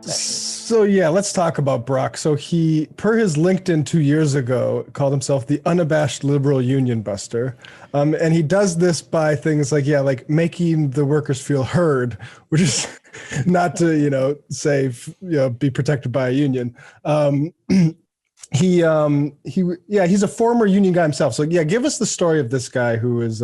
So yeah, let's talk about Brock. So he, per his LinkedIn 2 years ago, called himself the unabashed liberal union buster. And he does this by things like, yeah, like making the workers feel heard, which is not to, say, be protected by a union. Yeah, he's a former union guy himself. So yeah, give us the story of this guy who is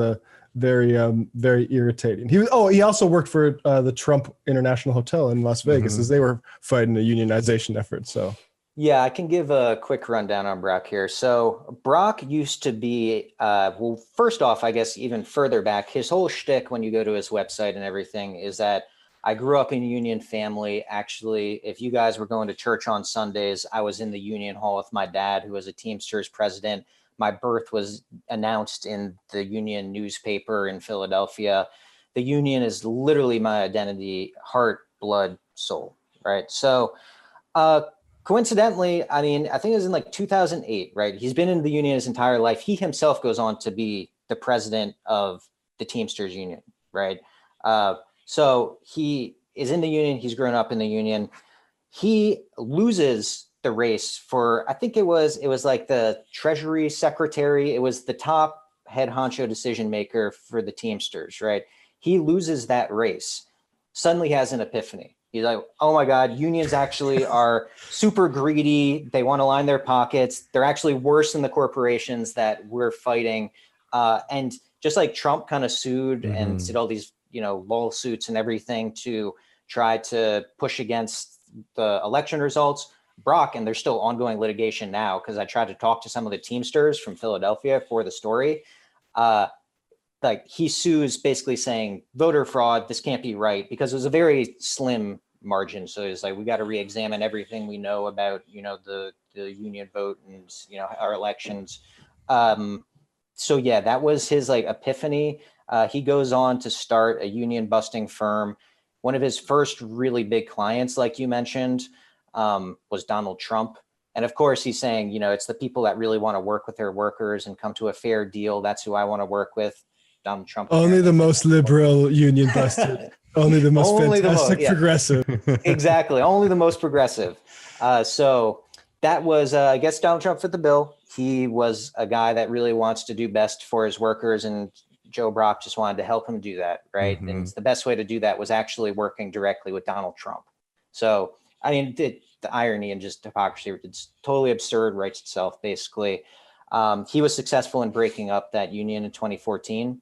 very irritating. He also worked for the Trump International Hotel in Las Vegas as they were fighting a unionization effort. So Yeah, I can give a quick rundown on Brock here. So Brock used to be, well, first off, I guess even further back, his whole shtick when you go to his website and everything is that I grew up in a union family. Actually, if you guys were going to church on Sundays, I was in the union hall with my dad, who was a Teamsters president. My birth was announced in the union newspaper in Philadelphia. The union is literally my identity, heart, blood, soul, right? So, coincidentally, I mean, I think it was in like 2008, right? He's been in the union his entire life. He himself goes on to be the president of the Teamsters Union, right? So he is in the union. He's grown up in the union. He loses the race for, I think it was like the Treasury Secretary. It was the top head honcho decision maker for the Teamsters, right? He loses that race. Suddenly has an epiphany. He's like, oh my God, unions actually are super greedy. They want to line their pockets. They're actually worse than the corporations that we're fighting. And just like Trump kind of sued and did all these, lawsuits and everything to try to push against the election results, Brock, and there's still ongoing litigation now, because I tried to talk to some of the Teamsters from Philadelphia for the story. Like he sues basically saying voter fraud, this can't be right, because it was a very slim margin. So it's like, we got to re-examine everything we know about, the union vote and, our elections. So yeah, that was his like epiphany. He goes on to start a union busting firm. One of his first really big clients, like you mentioned, was Donald Trump. And of course, he's saying, it's the people that really want to work with their workers and come to a fair deal. That's who I want to work with. Donald Trump. Only the most liberal union busted. Only the most fantastic progressive. Exactly. Only the most progressive. So that was, I guess, Donald Trump fit the bill. He was a guy that really wants to do best for his workers, and Joe Brock just wanted to help him do that, right? And the best way to do that was actually working directly with Donald Trump. So, I mean, the irony and just hypocrisy, it's totally absurd, writes itself, basically. He was successful in breaking up that union in 2014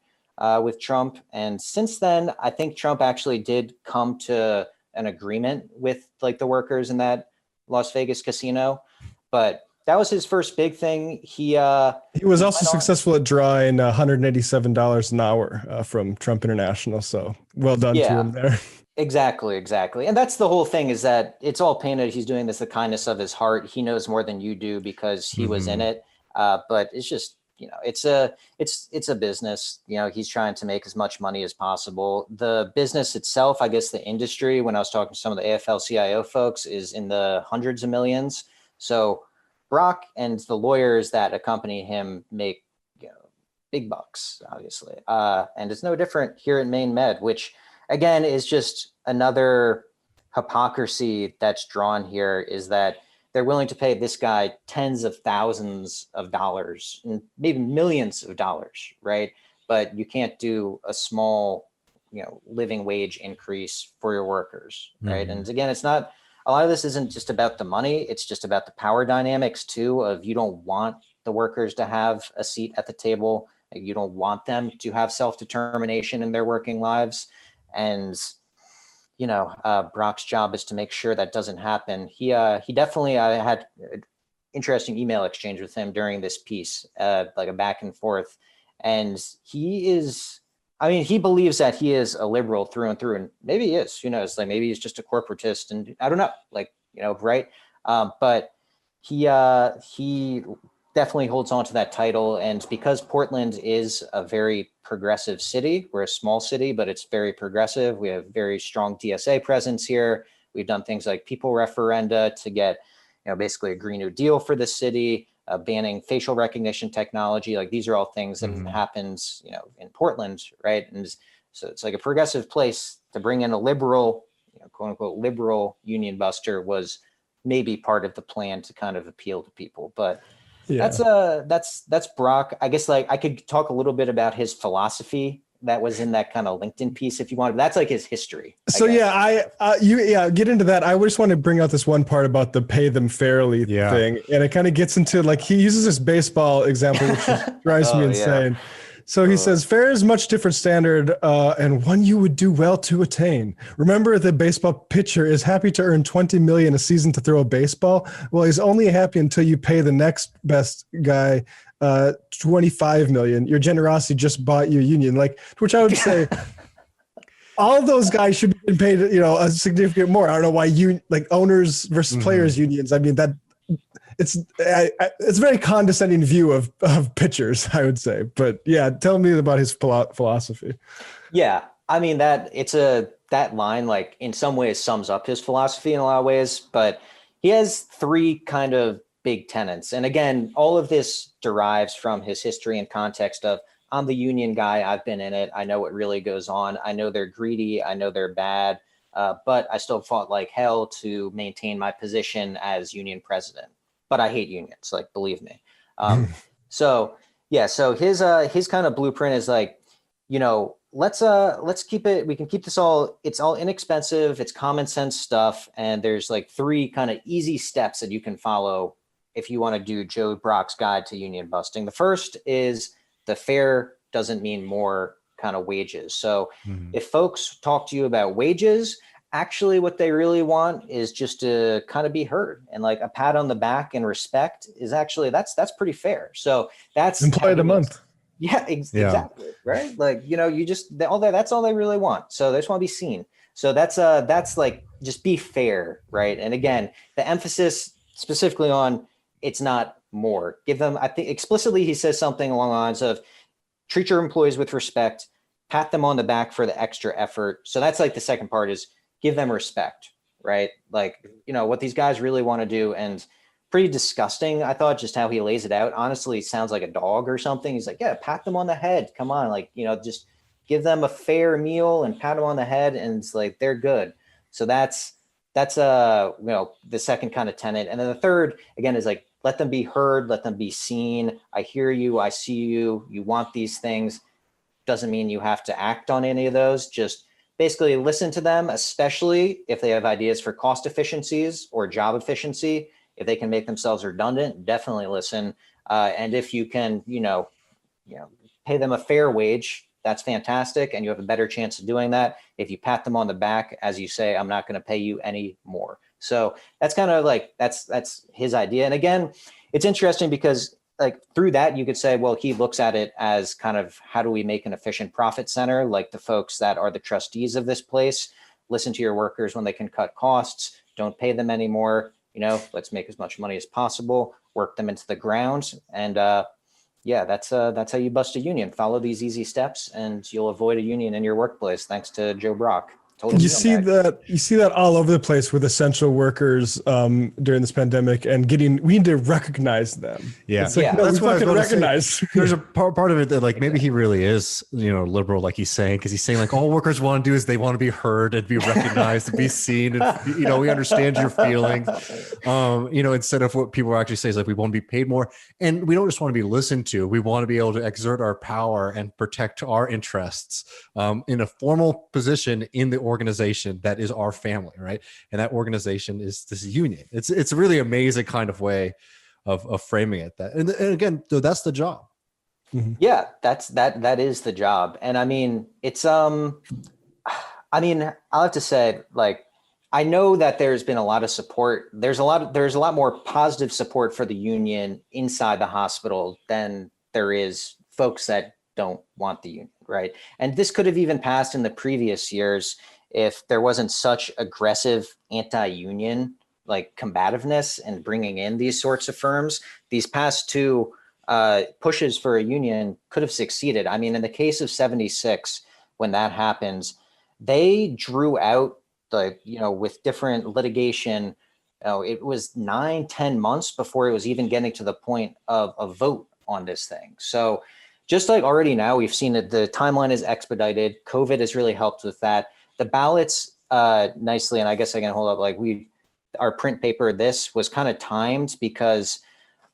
with Trump. And since then, I think Trump actually did come to an agreement with like the workers in that Las Vegas casino. But that was his first big thing. He was also successful at drawing $187 an hour from Trump International. So well done to him there. Exactly. And that's the whole thing, is that it's all painted. He's doing this the kindness of his heart. He knows more than you do because he was in it. But it's just, it's a business. He's trying to make as much money as possible. The business itself, I guess the industry, when I was talking to some of the AFL-CIO folks, is in the hundreds of millions. So Brock and the lawyers that accompany him make big bucks, obviously. And it's no different here at Maine Med, which again is just another hypocrisy that's drawn here, is that they're willing to pay this guy tens of thousands of dollars and maybe millions of dollars, right? But you can't do a small, living wage increase for your workers, right? And again, it's not, a lot of this isn't just about the money. It's just about the power dynamics too, of you don't want the workers to have a seat at the table. You don't want them to have self-determination in their working lives. And Brock's job is to make sure that doesn't happen. He definitely, I had an interesting email exchange with him during this piece, like a back and forth. And he believes that he is a liberal through and through, and maybe he is, it's like, maybe he's just a corporatist, and I don't know, right. But he definitely holds on to that title. And because Portland is a very progressive city, we're a small city, but it's very progressive. We have very strong DSA presence here. We've done things like people referenda to get, basically a Green New Deal for the city, banning facial recognition technology. Like, these are all things that happens, in Portland, right? And So it's like a progressive place to bring in a liberal, quote unquote, liberal union buster was maybe part of the plan to kind of appeal to people. But Yeah. that's Brock. I guess like I could talk a little bit about his philosophy that was in that kind of LinkedIn piece if you want. That's like his history. So get into that. I just want to bring out this one part about the pay them fairly thing, and it kind of gets into like he uses this baseball example, which drives me insane. Yeah. So he says, fair is much different standard and one you would do well to attain. Remember, the baseball pitcher is happy to earn $20 million a season to throw a baseball. Well, he's only happy until you pay the next best guy $25 million. Your generosity just bought your union. Like, which I would say all those guys should be paid, a significant more. I don't know why owners versus players unions. I mean, it's a very condescending view of pitchers, I would say. But yeah, tell me about his philosophy. Yeah, I mean that line like in some ways sums up his philosophy in a lot of ways. But he has three kind of big tenets, and again, all of this derives from his history and context of I'm the union guy. I've been in it. I know what really goes on. I know they're greedy. I know they're bad. But I still fought like hell to maintain my position as union president. But I hate unions, like, believe me. So his kind of blueprint is like, let's keep it, we can keep this all, it's all inexpensive, it's common sense stuff. And there's like three kind of easy steps that you can follow if you want to do Joe Brock's guide to union busting. The first is the fair doesn't mean more kind of wages. So if folks talk to you about wages, actually what they really want is just to kind of be heard, and like a pat on the back and respect is actually that's pretty fair. So that's employee of the month. Yeah, exactly. Right. Like, you just that's all they really want. So they just want to be seen. So that's like, just be fair. Right. And again, the emphasis specifically on it's not more. Give them, I think explicitly he says something along the lines of treat your employees with respect, pat them on the back for the extra effort. So that's like the second part is give them respect, right? Like, what these guys really want to do. And pretty disgusting, I thought, just how he lays it out. Honestly, it sounds like a dog or something. He's like, yeah, pat them on the head. Come on. Like, just give them a fair meal and pat them on the head. And it's like, they're good. So that's the second kind of tenet. And then the third, again, is like, let them be heard, let them be seen. I hear you, I see you, you want these things. Doesn't mean you have to act on any of those. Just basically listen to them, especially if they have ideas for cost efficiencies or job efficiency. If they can make themselves redundant, definitely listen. And if you can, pay them a fair wage, that's fantastic. And you have a better chance of doing that if you pat them on the back, as you say, I'm not going to pay you any more. So that's kind of like, that's his idea. And again, it's interesting because like through that, you could say, well, he looks at it as kind of how do we make an efficient profit center? Like the folks that are the trustees of this place, listen to your workers when they can cut costs, don't pay them anymore. Let's make as much money as possible, work them into the ground. And that's how you bust a union. Follow these easy steps and you'll avoid a union in your workplace. Thanks to Joe Brock. You see that all over the place with essential workers during this pandemic, and we need to recognize them. Yeah, it's like, no, that's what I recognize. There's a part of it that like maybe he really is liberal, like he's saying, because he's saying like all workers want to do is they want to be heard and be recognized and be seen, and we understand your feelings. Instead of what people actually say is like we want to be paid more, and we don't just want to be listened to. We want to be able to exert our power and protect our interests in a formal position in the organization that is our family, right? And that organization is this union. It's a really amazing kind of way of framing it. And again, that's the job. Mm-hmm. Yeah, that is the job. And I mean, it's I'll have to say, like, I know that there's been a lot of support. There's a lot more positive support for the union inside the hospital than there is folks that don't want the union, right? And this could have even passed in the previous years if there wasn't such aggressive anti-union like combativeness and bringing in these sorts of firms. These past two pushes for a union could have succeeded. I mean, in the case of 76, when that happens, they drew out with different litigation. It was 9-10 months before it was even getting to the point of a vote on this thing. So just like already now, we've seen that the timeline is expedited. COVID has really helped with that. The ballots nicely, and I guess I can hold up, like our print paper, this was kind of timed because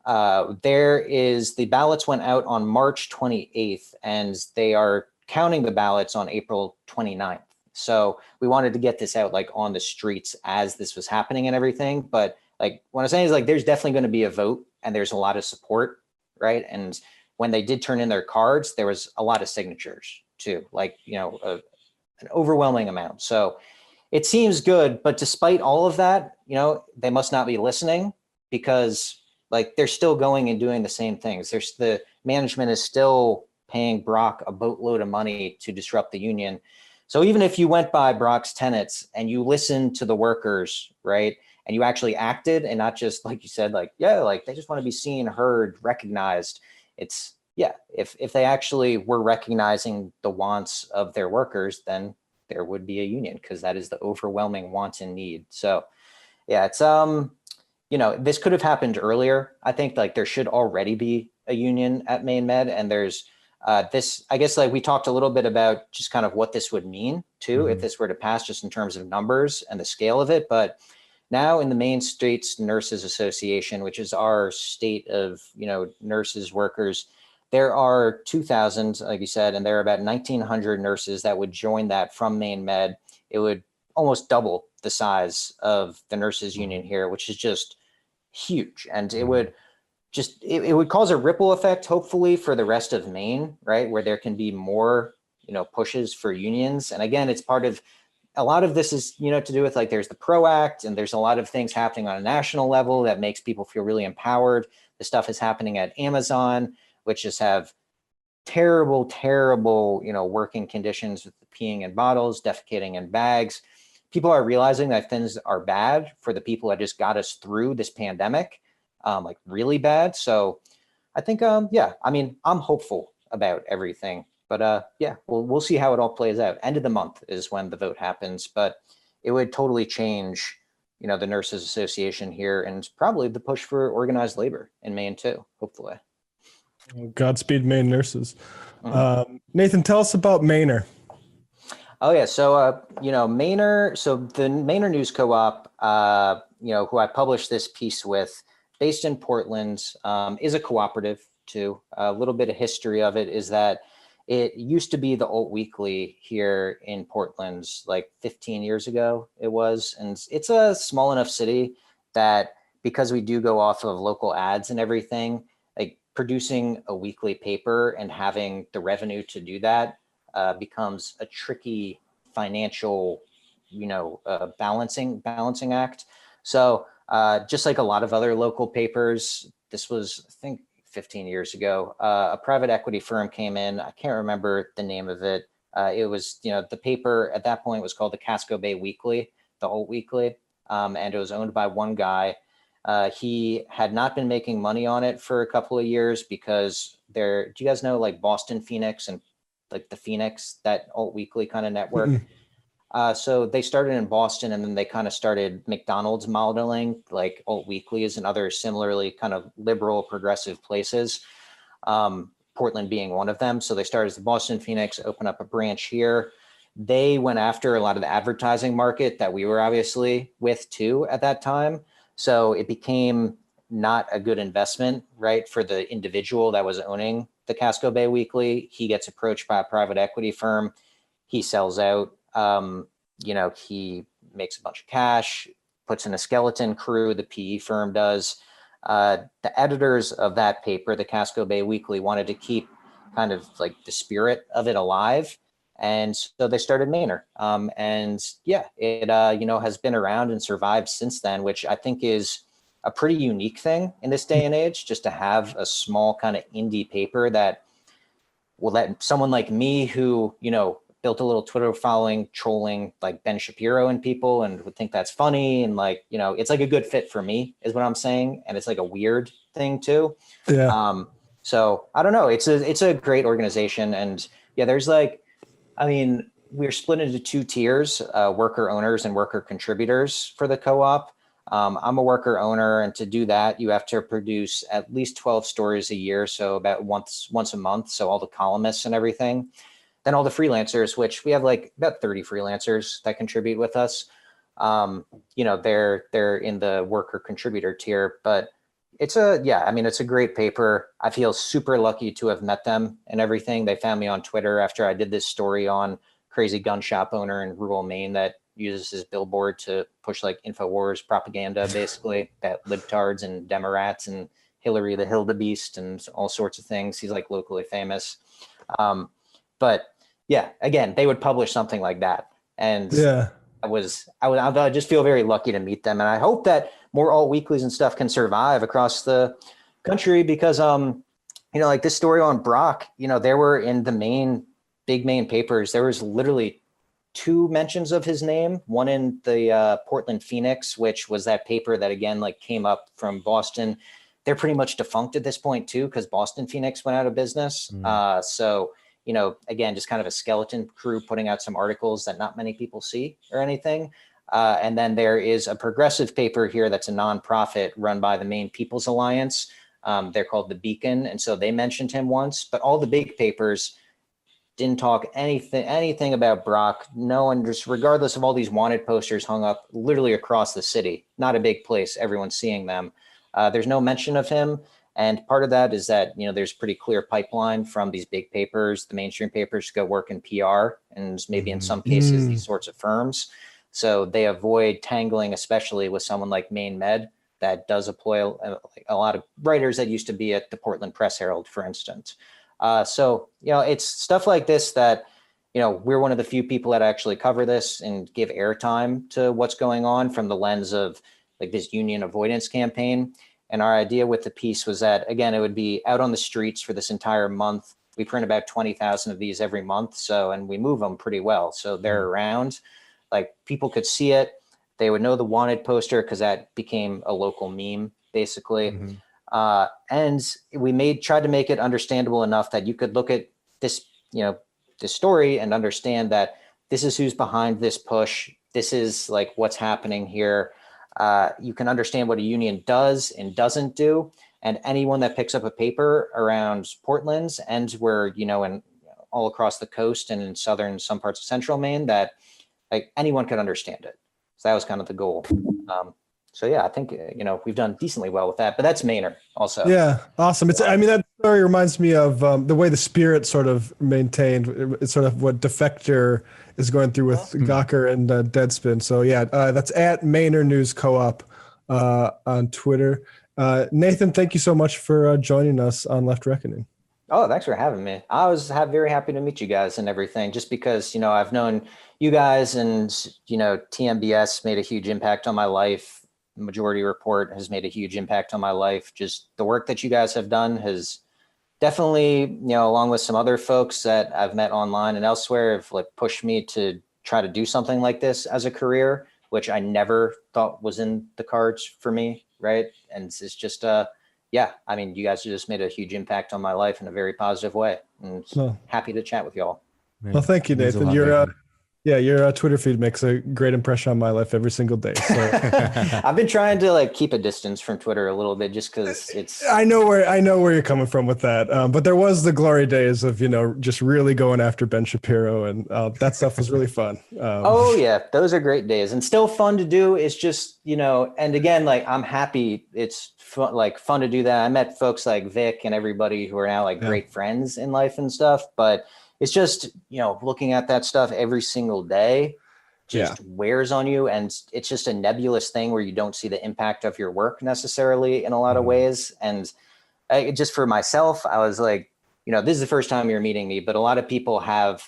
the ballots went out on March 28th and they are counting the ballots on April 29th. So we wanted to get this out like on the streets as this was happening and everything. But like what I'm saying is like, there's definitely going to be a vote and there's a lot of support, right? And when they did turn in their cards, there was a lot of signatures too, like, an overwhelming amount. So it seems good, but despite all of that, they must not be listening because like they're still going and doing the same things. The management is still paying Brock a boatload of money to disrupt the union. So even if you went by Brock's tenets and you listened to the workers, right, and you actually acted and not just like you said, like, yeah, like they just want to be seen, heard, recognized. It's, yeah, if they actually were recognizing the wants of their workers, then there would be a union because that is the overwhelming want and need. So yeah, it's, this could have happened earlier. I think like there should already be a union at Maine Med, and there's this, I guess, like we talked a little bit about just kind of what this would mean too, if this were to pass, just in terms of numbers and the scale of it. But now in the Maine States Nurses Association, which is our state of, nurses, workers, there are 2,000, like you said, and there are about 1,900 nurses that would join that from Maine Med. It would almost double the size of the nurses union here, which is just huge. And it would it would cause a ripple effect, hopefully, for the rest of Maine, right? Where there can be more, pushes for unions. And again, it's part of, a lot of this is, to do with like, there's the PRO Act and there's a lot of things happening on a national level that makes people feel really empowered. The stuff is happening at Amazon, which just have terrible, terrible, working conditions with the peeing in bottles, defecating in bags. People are realizing that things are bad for the people that just got us through this pandemic, like really bad. So I think, yeah, I mean, I'm hopeful about everything, but yeah, we'll see how it all plays out. End of the month is when the vote happens, but it would totally change, the Nurses Association here and probably the push for organized labor in Maine too, hopefully. Godspeed, Maine nurses. Nathan, tell us about Mainer. Oh yeah, so Mainer. So the Mainer News Co-op, who I published this piece with, based in Portland, is a cooperative too. A little bit of history of it is that it used to be the Alt Weekly here in Portland, like 15 years ago it was, and it's a small enough city that because we do go off of local ads and everything, like producing a weekly paper and having the revenue to do that becomes a tricky financial, balancing act. So just like a lot of other local papers, this was, I think, 15 years ago, a private equity firm came in. I can't remember the name of it. It was, the paper at that point was called the Casco Bay Weekly, the Alt Weekly, and it was owned by one guy. He had not been making money on it for a couple of years because do you guys know like Boston Phoenix and like the Phoenix, that Alt Weekly kind of network? So they started in Boston and then they kind of started McDonald's modeling like Alt Weeklies and other similarly kind of liberal progressive places, Portland being one of them. So they started as the Boston Phoenix, opened up a branch here. They went after a lot of the advertising market that we were obviously with too at that time. So it became not a good investment, right, for the individual that was owning the Casco Bay Weekly. He gets approached by a private equity firm. He sells out. He makes a bunch of cash, puts in a skeleton crew, the PE firm does. The editors of that paper, the Casco Bay Weekly, wanted to keep kind of like the spirit of it alive. And so they started Mainer. And yeah, it, has been around and survived since then, which I think is a pretty unique thing in this day and age, just to have a small kind of indie paper that will let someone like me who, built a little Twitter following, trolling like Ben Shapiro and people and would think that's funny. And like, it's like a good fit for me is what I'm saying. And it's like a weird thing too. Yeah. So I don't know. It's a great organization. And yeah, there's like, we're split into two tiers, worker owners and worker contributors for the co-op. I'm a worker owner, and to do that, you have to produce at least 12 stories a year, so about once a month. So all the columnists and everything. Then all the freelancers, which we have like about 30 freelancers that contribute with us. They're in the worker contributor tier, but it's a great paper. I feel super lucky to have met them and everything. They found me on Twitter after I did this story on crazy gun shop owner in rural Maine that uses his billboard to push like InfoWars propaganda, basically, about libtards and Democrats and Hillary the Hildebeest and all sorts of things. He's like locally famous. But yeah, again, they would publish something like that. And Yeah. I just feel very lucky to meet them. And I hope that more alt weeklies and stuff can survive across the country because, like this story on Brock, there were in the big Maine papers, there was literally 2 mentions of his name, one in the Portland Phoenix, which was that paper that again, like came up from Boston. They're pretty much defunct at this point too, because Boston Phoenix went out of business. So, again, just kind of a skeleton crew putting out some articles that not many people see or anything. And then there is a progressive paper here that's a nonprofit run by the Maine People's Alliance. They're called The Beacon. And so they mentioned him once, but all the big papers didn't talk anything about Brock. No one, just regardless of all these wanted posters hung up literally across the city, not a big place, everyone's seeing them. There's no mention of him. And part of that is that, there's pretty clear pipeline from these big papers, the mainstream papers, to go work in PR and maybe in some cases, these sorts of firms. So they avoid tangling, especially with someone like Maine Med that does employ a lot of writers that used to be at the Portland Press Herald, for instance. It's stuff like this that, we're one of the few people that actually cover this and give airtime to what's going on from the lens of like this union avoidance campaign. And our idea with the piece was that, again, it would be out on the streets for this entire month. We print about 20,000 of these every month. And we move them pretty well. So they're around, like people could see it. They would know the wanted poster because that became a local meme, basically. And we tried to make it understandable enough that you could look at this, this story and understand that this is who's behind this push. This is like what's happening here. You can understand what a union does and doesn't do. And anyone that picks up a paper around Portland's and where, in all across the coast and in some parts of central Maine, that like anyone could understand it. So that was kind of the goal. I think, we've done decently well with that, but that's Mainer also. Yeah. Awesome. That story reminds me of the way the Spirit sort of maintained. It's sort of what Defector is going through with Gawker and Deadspin. So yeah, that's at Mainer News Co-op on Twitter. Nathan, thank you so much for joining us on Left Reckoning. Oh, thanks for having me. I was very happy to meet you guys and everything, just because, I've known you guys and, TMBS made a huge impact on my life. Majority Report has made a huge impact on my life. Just the work that you guys have done has definitely, along with some other folks that I've met online and elsewhere, have like pushed me to try to do something like this as a career, which I never thought was in the cards for me. Right. And it's just, you guys just made a huge impact on my life in a very positive way. And happy to chat with y'all. Well, thank you, Nathan. Your Twitter feed makes a great impression on my life every single day. So I've been trying to like keep a distance from Twitter a little bit just because it's. I know where you're coming from with that. But there was the glory days of just really going after Ben Shapiro, and that stuff was really fun. Oh yeah, those are great days, and still fun to do. It's just and again, like I'm happy. It's fun to do that. I met folks like Vic and everybody who are now like great friends in life and stuff, but. It's just, looking at that stuff every single day just wears on you. And it's just a nebulous thing where you don't see the impact of your work necessarily in a lot of ways. And just for myself, I was like, this is the first time you're meeting me, but a lot of people have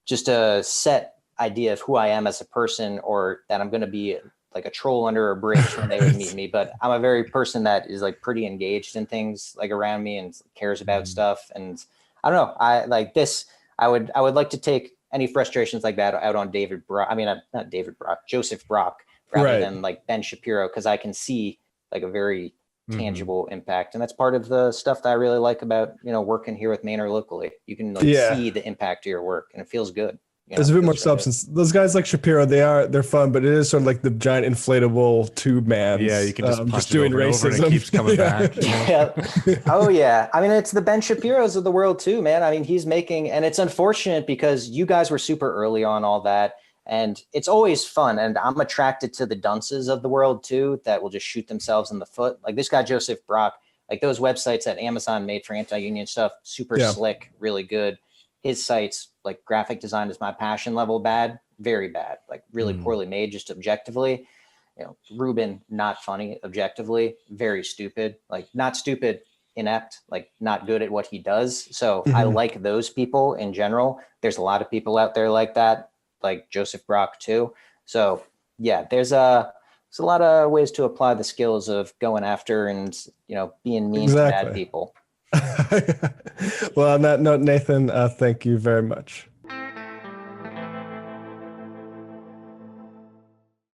just a set idea of who I am as a person, or that I'm going to be like a troll under a bridge when they would meet me. But I'm a very person that is like pretty engaged in things like around me and cares about stuff. And I don't know. I like this. I would like to take any frustrations like that out on David Brock. I mean, not David Brock, Joseph Brock, rather than like Ben Shapiro, because I can see like a very tangible impact, and that's part of the stuff that I really like about working here with Mainer locally. You can see the impact of your work, and it feels good. There's a bit more feels really good. substance. Those guys like Shapiro, they're fun, but it is sort of like the giant inflatable tube man. Yeah, you can just punch just it doing over and over and it racism. keeps coming Yeah. back. Yeah. Oh yeah. I mean, it's the Ben Shapiro's of the world too, man. I mean, he's making, and it's unfortunate because you guys were super early on all that, and it's always fun. And I'm attracted to the dunces of the world too, that will just shoot themselves in the foot. Like this guy, Joseph Brock, like those websites that Amazon made for anti-union stuff, super slick, really good. His sites, like graphic design is my passion level bad, very bad, like really poorly made, just objectively. Ruben, not funny objectively, very stupid, like not stupid, inept, like not good at what he does. So I like those people in general. There's a lot of people out there like that, like Joseph Brock too. So yeah, there's a lot of ways to apply the skills of going after and, being mean to bad people. Well, on that note, Nathan, thank you very much.